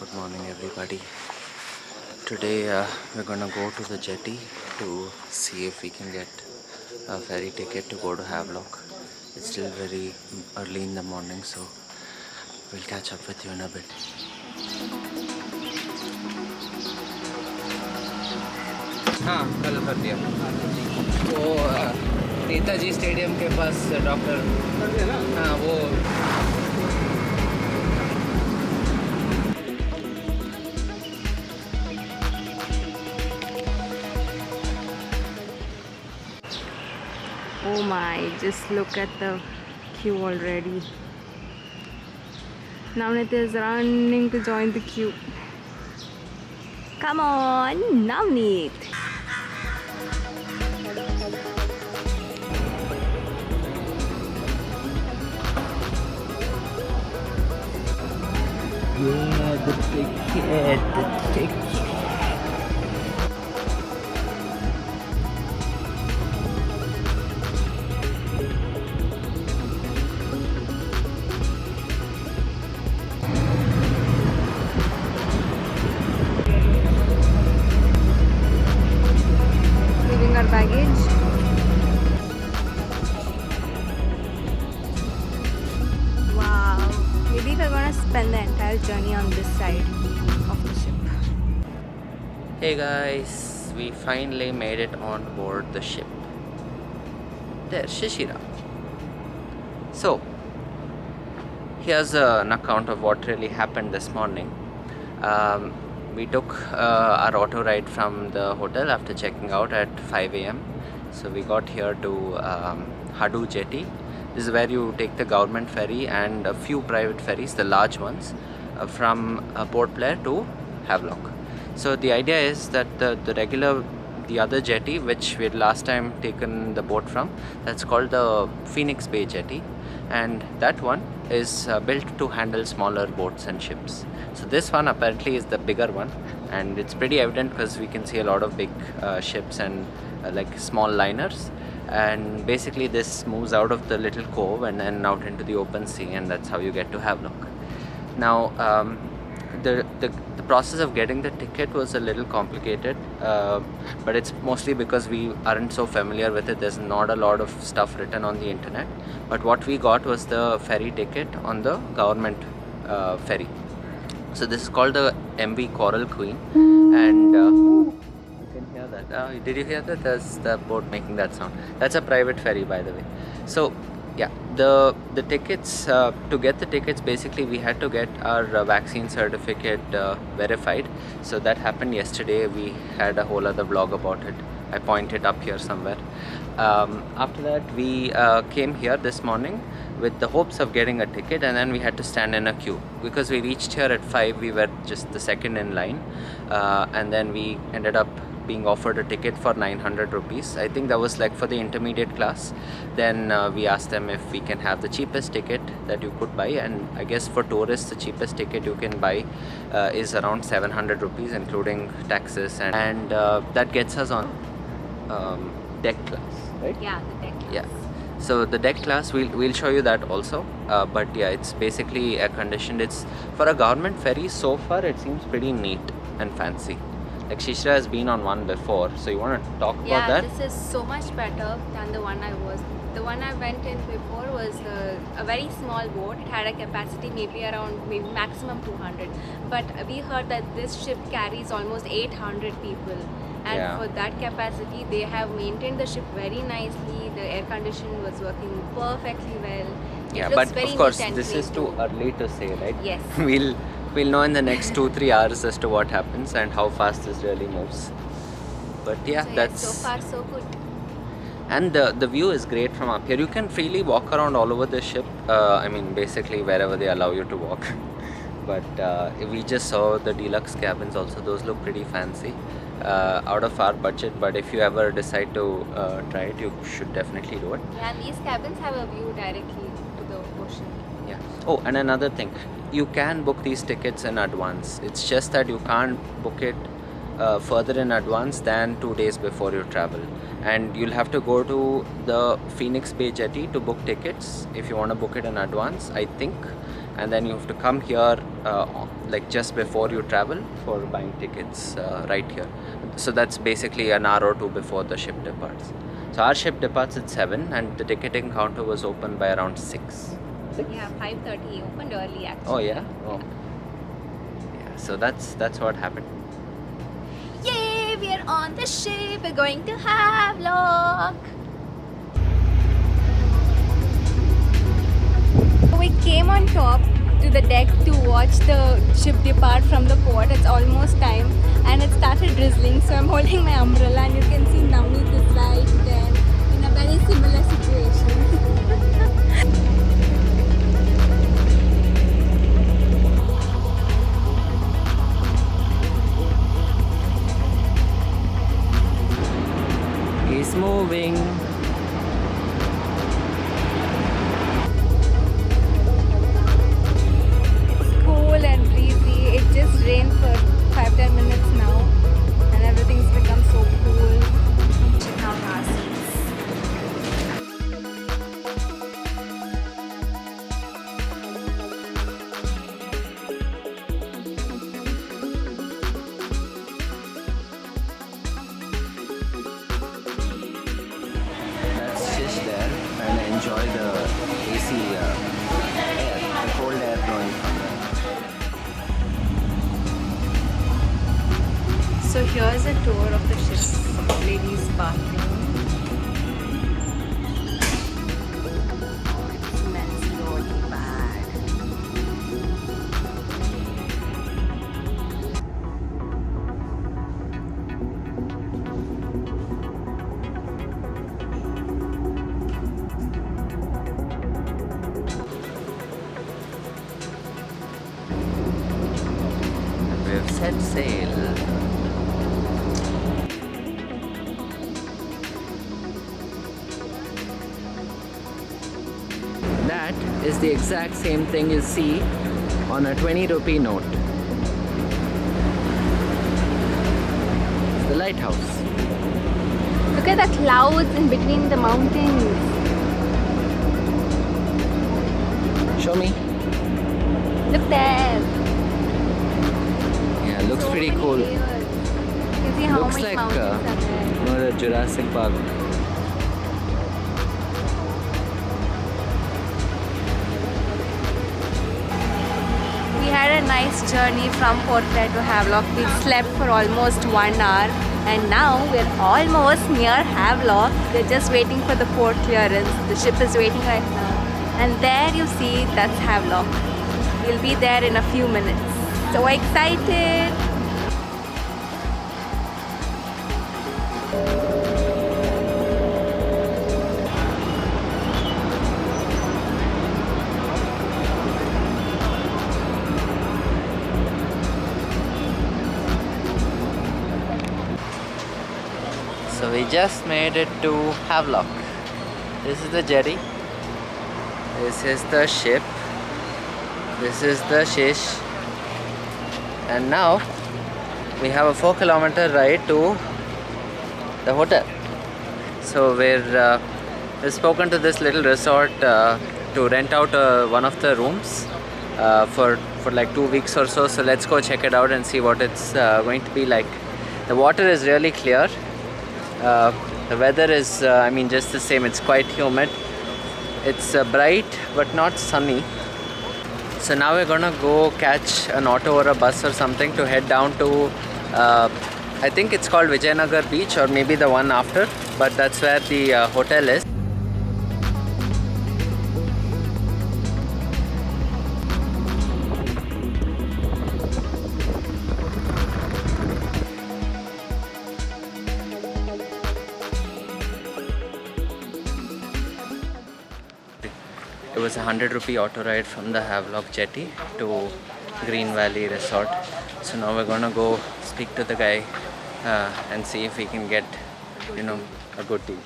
Good morning, everybody. Today we're gonna go to the jetty to see if we can get a ferry ticket to go to Havelock. It's still very early in the morning, so we'll catch up with you in a bit. हाँ कल कर दिया वो Netaji stadium के पास doctor कर दिया ना हाँ वो Oh my, just look at the queue already. Navneet is running to join the queue. Come on, Navneet. Yeah, the ticket. Leaving our baggage. Wow, maybe we're gonna spend the entire journey on this side of the ship. Hey guys, we finally made it on board the ship. There's Shishira. So, here's an account of what really happened this morning. We took our auto ride from the hotel after checking out at 5 a.m. So we got here to Haddoo Jetty. This is where you take the government ferry and a few private ferries, the large ones, from Port Blair to Havelock. So the idea is that the other jetty, which we had last time taken the boat from, that's called the Phoenix Bay Jetty, and that one is built to handle smaller boats and ships. So this one apparently is the bigger one, and it's pretty evident because we can see a lot of big ships and like small liners, and basically this moves out of the little cove and then out into the open sea, and that's how you get to Havelock. Now the process of getting the ticket was a little complicated, but it's mostly because we aren't so familiar with it. There's not a lot of stuff written on the internet, but what we got was the ferry ticket on the government ferry. So this is called the MV Coral Queen, and you can hear that. Did you hear that? There's the boat making that sound. That's a private ferry, by the way. So yeah, the tickets, to get the tickets, basically we had to get our vaccine certificate verified. So that happened yesterday. We had a whole other vlog about it. I point it up here somewhere. After that we came here this morning with the hopes of getting a ticket, and then we had to stand in a queue because we reached here at 5. We were just the second in line, and then we ended up being offered a ticket for 900 rupees. I think that was like for the intermediate class. Then we asked them if we can have the cheapest ticket that you could buy, and I guess for tourists the cheapest ticket you can buy is around 700 rupees including taxes, and that gets us on deck class, right? Yeah, the deck. Yeah. So the deck class, we'll show you that also, but yeah, it's basically air conditioned. It's for a government ferry. So far it seems pretty neat and fancy. Like Shishra has been on one before, so you want to talk about that? Yeah, this is so much better than the one I was. The one I went in before was a very small boat. It had a capacity maybe maximum 200. But we heard that this ship carries almost 800 people. And Yeah. for that capacity, they have maintained the ship very nicely. The air conditioning was working perfectly well. Yeah, looks but very of course neat and this is clean too early to say, right? Yes. We'll know in the next 2-3 hours as to what happens and how fast this really moves. But yeah, So, that's so far so good. and the view is great from up here. You can freely walk around all over the ship. I mean, basically wherever they allow you to walk. But we just saw the deluxe cabins also. Those look pretty fancy, out of our budget. But if you ever decide to try it, you should definitely do it. Yeah, and these cabins have a view directly to the ocean. Yeah. Oh, and another thing, you can book these tickets in advance. It's just that you can't book it further in advance than 2 days before you travel, and you'll have to go to the Phoenix Bay Jetty to book tickets if you want to book it in advance, I think. and then you have to come here like just before you travel for buying tickets right here. So that's basically an hour or two before the ship departs. So our ship departs at 7 and the ticketing counter was open by around 6. Yeah, 5:30. He opened early actually. Oh yeah? Oh. Yeah, so that's what happened. Yay! We are on the ship. We're going to Havelock. We came on top to the deck to watch the ship depart from the port. It's almost time and it started drizzling, so I'm holding my umbrella and you can see Navneet is right there in a very similar situation. He's moving. And breezy. It just rained for 5-10 minutes now and everything's become so cool. Check out our seats. Let's sit there and enjoy the AC air, the cold air blowing from there. So here's a tour of the ship's ladies' bathroom. It smells really bad. We've set sail. That is the exact same thing you see on a 20 rupee note. It's the lighthouse. Look at the clouds in between the mountains. Show me. Look there. Yeah, looks So pretty many cool. layers. You can see how Looks much like mountains are there. the Jurassic Park. We had a nice journey from Port Blair to Havelock. We slept for almost 1 hour and now we're almost near Havelock. We're just waiting for the port clearance. The ship is waiting right now. And there you see, that's Havelock. We'll be there in a few minutes. So excited! So we just made it to Havelock. This is the jetty. This is the ship. This is the shish. And now we have a 4-kilometer ride to the hotel. So we've spoken to this little resort to rent out one of the rooms for like 2 weeks or so. So let's go check it out and see what it's going to be like. The water is really clear. The weather is, I mean, just the same. It's quite humid. It's bright but not sunny. So now we're gonna go catch an auto or a bus or something to head down to I think it's called Vijayanagar Beach, or maybe the one after, but that's where the hotel is. It was a 100 rupee auto ride from the Havelock Jetty to Green Valley Resort. So now we're gonna go speak to the guy and see if we can get, a good deal.